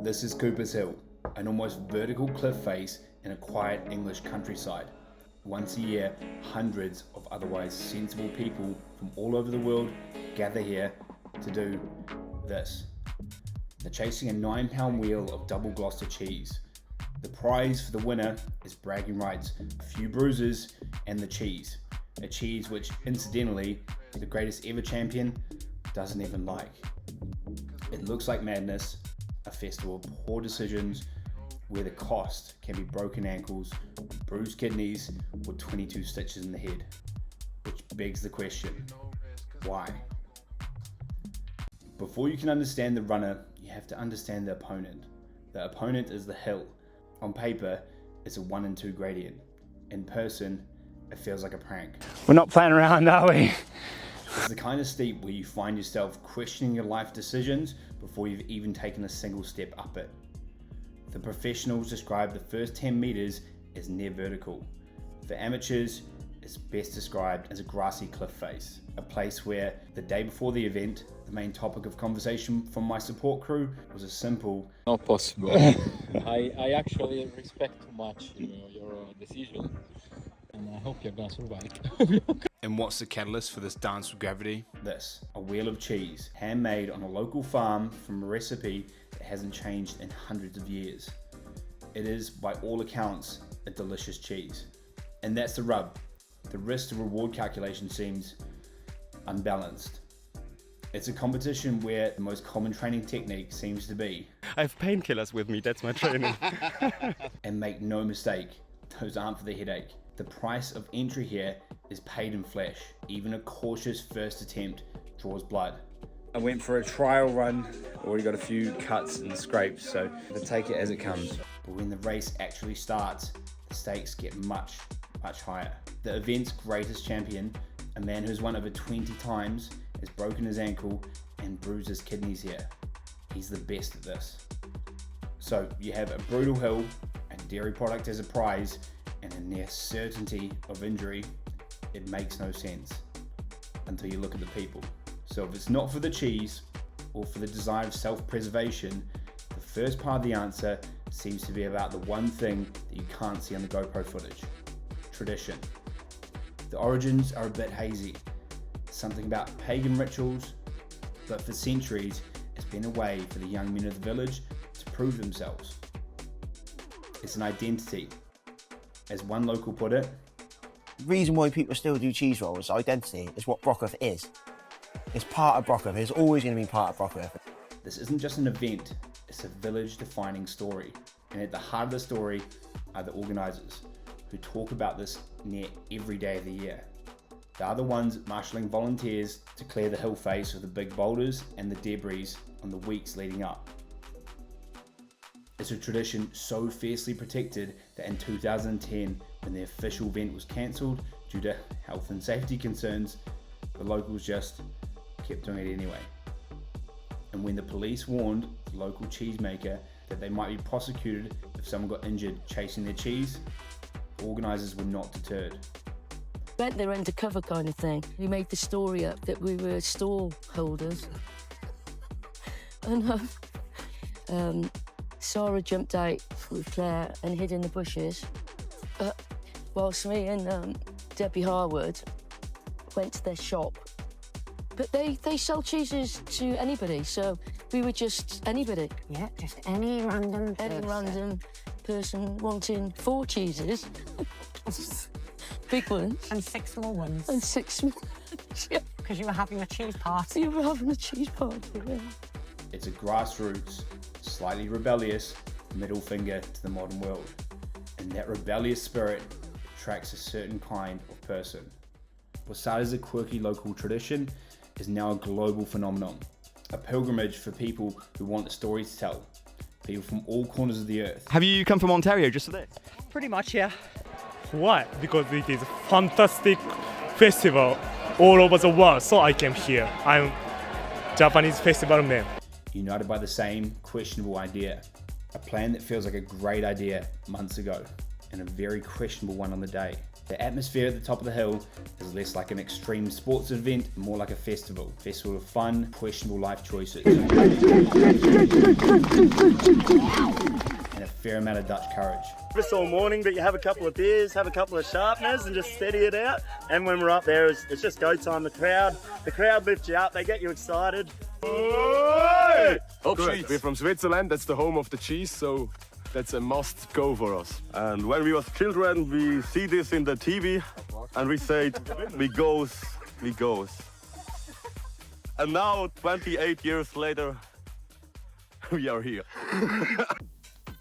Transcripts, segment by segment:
This is Cooper's Hill, an almost vertical cliff face in a quiet English countryside. Once a year, hundreds of otherwise sensible people from all over the world gather here to do this. They're chasing a 9-pound wheel of double Gloucester cheese. The prize for the winner is bragging rights, a few bruises, and the cheese. A cheese which, incidentally, the greatest ever champion doesn't even like. It looks like madness, a festival of poor decisions where the cost can be broken ankles, bruised kidneys, or 22 stitches in the head. Which begs the question, why? Before you can understand the runner, you have to understand the opponent. The opponent is the hill. On paper, it's a 1 and 2 gradient. In person, it feels like a prank. We're not playing around, are we? It's the kind of steep where you find yourself questioning your life decisions before you've even taken a single step up it. The professionals describe the first 10 meters as near vertical. For amateurs, it's best described as a grassy cliff face, a place where the day before the event, the main topic of conversation from my support crew was a simple, Not possible. I actually respect too much your decision, and I hope you're gonna survive. and what's the catalyst for this dance with gravity? This, a wheel of cheese, handmade on a local farm from a recipe that hasn't changed in hundreds of years. It is, by all accounts, a delicious cheese. And that's the rub. The risk to reward calculation seems unbalanced. It's a competition where the most common training technique seems to be, I have painkillers with me, that's my training. and make no mistake, those aren't for the headache. The price of entry here is paid in flesh. Even a cautious first attempt draws blood. I went for a trial run, already got a few cuts and scrapes, so I'll take it as it comes. But when the race actually starts, the stakes get much, much higher. The event's greatest champion, a man who's won over 20 times, has broken his ankle and bruised his kidneys here. He's the best at this. So you have a brutal hill, a dairy product as a prize, and a near certainty of injury. It makes no sense until you look at the people. So if it's not for the cheese or for the desire of self-preservation, the first part of the answer seems to be about the one thing that you can't see on the GoPro footage: tradition. The origins are a bit hazy. Something about pagan rituals, but for centuries it's been a way for the young men of the village to prove themselves. It's an identity. As one local put it, The reason why people still do cheese rolls, identity, is what Brockworth is. It's part of Brockworth. It's always going to be part of Brockworth. this isn't just an event, it's a village-defining story. And at the heart of the story are the organisers, who talk about this near every day of the year. They are the ones marshalling volunteers to clear the hill face of the big boulders and the debris on the weeks leading up. It's a tradition so fiercely protected that in 2010, when the official event was cancelled due to health and safety concerns, the locals just kept doing it anyway. And when the police warned the local cheesemaker that they might be prosecuted if someone got injured chasing their cheese, the organisers were not deterred. Went there undercover kind of thing. We made the story up that we were stall holders. And Sarah jumped out with Claire and hid in the bushes, whilst me and Debbie Harwood went to their shop. But they sell cheeses to anybody, so we were just anybody. Yeah, just any random person. Any random person wanting 4 cheeses. Big ones. And 6 small ones. And 6 more. Yeah. Because you were having a cheese party. You were having a cheese party, yeah. It's a grassroots, slightly rebellious middle finger to the modern world. And that rebellious spirit attracts a certain kind of person. What started as a quirky local tradition is now a global phenomenon. A pilgrimage for people who want a story to tell. People from all corners of the earth. Have you come from Ontario just for this? Pretty much, yeah. Why? Because it is a fantastic festival all over the world, so I came here. I'm Japanese festival man. United by the same questionable idea. A plan that feels like a great idea months ago, and a very questionable one on the day. The atmosphere at the top of the hill is less like an extreme sports event, more like a festival of fun, questionable life choices, and a fair amount of Dutch courage. It's all morning, but you have a couple of beers, have a couple of sharpeners, and just steady it out. And when we're up there, it's just go time. The crowd lifts you up. They get you excited. Correct. We're from Switzerland. That's the home of the cheese, so that's a must go for us. And when we was children, we see this in the TV, and we said, we goes. And now, 28 years later, we are here.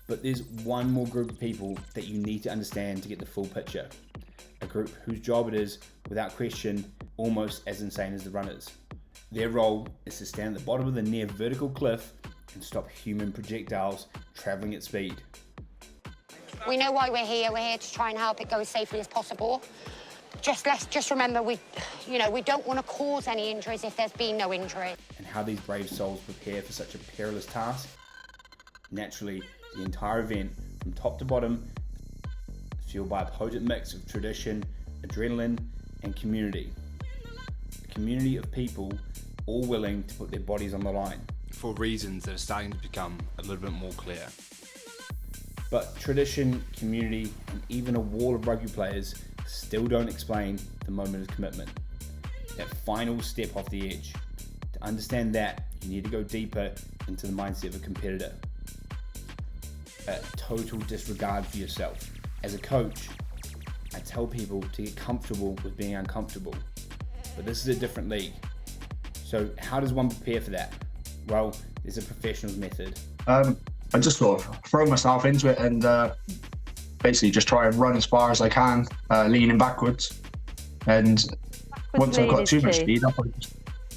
But there's one more group of people that you need to understand to get the full picture. A group whose job it is, without question, almost as insane as the runners. Their role is to stand at the bottom of the near vertical cliff and stop human projectiles traveling at speed. We know why we're here. We're here to try and help it go as safely as possible. Just remember, we don't want to cause any injuries if there's been no injury. And how these brave souls prepare for such a perilous task? Naturally, the entire event, from top to bottom, is fueled by a potent mix of tradition, adrenaline, and community. A community of people all willing to put their bodies on the line. For reasons that are starting to become a little bit more clear. But tradition, community, and even a wall of rugby players still don't explain the moment of commitment. That final step off the edge. To understand that, you need to go deeper into the mindset of a competitor. A total disregard for yourself. As a coach, I tell people to get comfortable with being uncomfortable. But this is a different league. So how does one prepare for that? Well, there's a professional's method. I just sort of throw myself into it and basically just try and run as far as I can, leaning backwards. And once I've got too much speed up, I just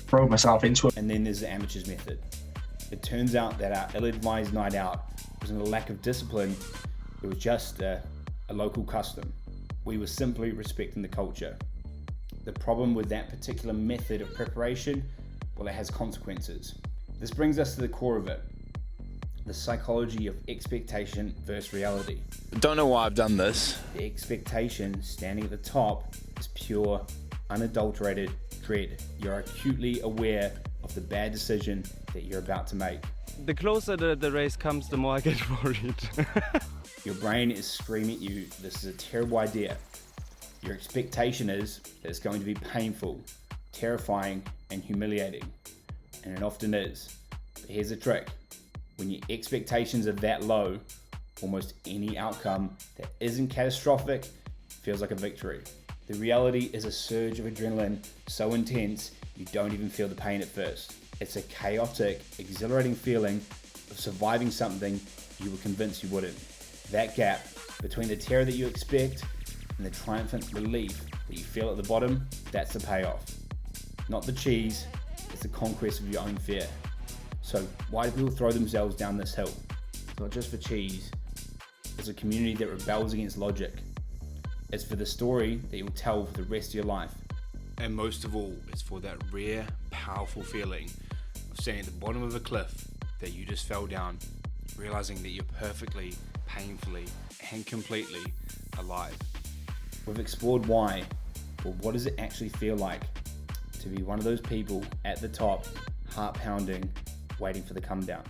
throw myself into it. And then there's the amateur's method. It turns out that our ill-advised night out wasn't a lack of discipline, it was just a local custom. We were simply respecting the culture. The problem with that particular method of preparation, well, it has consequences. This brings us to the core of it. The psychology of expectation versus reality. Don't know why I've done this. The expectation standing at the top is pure, unadulterated dread. You're acutely aware of the bad decision that you're about to make. The closer the race comes, the more I get worried. Your brain is screaming at you, this is a terrible idea. Your expectation is that it's going to be painful, terrifying, and humiliating. And it often is. But here's the trick. When your expectations are that low, almost any outcome that isn't catastrophic feels like a victory. The reality is a surge of adrenaline so intense you don't even feel the pain at first. It's a chaotic, exhilarating feeling of surviving something you were convinced you wouldn't. That gap between the terror that you expect and the triumphant relief that you feel at the bottom, that's the payoff. Not the cheese, it's the conquest of your own fear. So why do people throw themselves down this hill? It's not just for cheese. It's a community that rebels against logic. It's for the story that you'll tell for the rest of your life. And most of all, it's for that rare, powerful feeling of standing at the bottom of a cliff that you just fell down, realizing that you're perfectly, painfully, and completely alive. We've explored why, but what does it actually feel like to be one of those people at the top, heart pounding, waiting for the come down?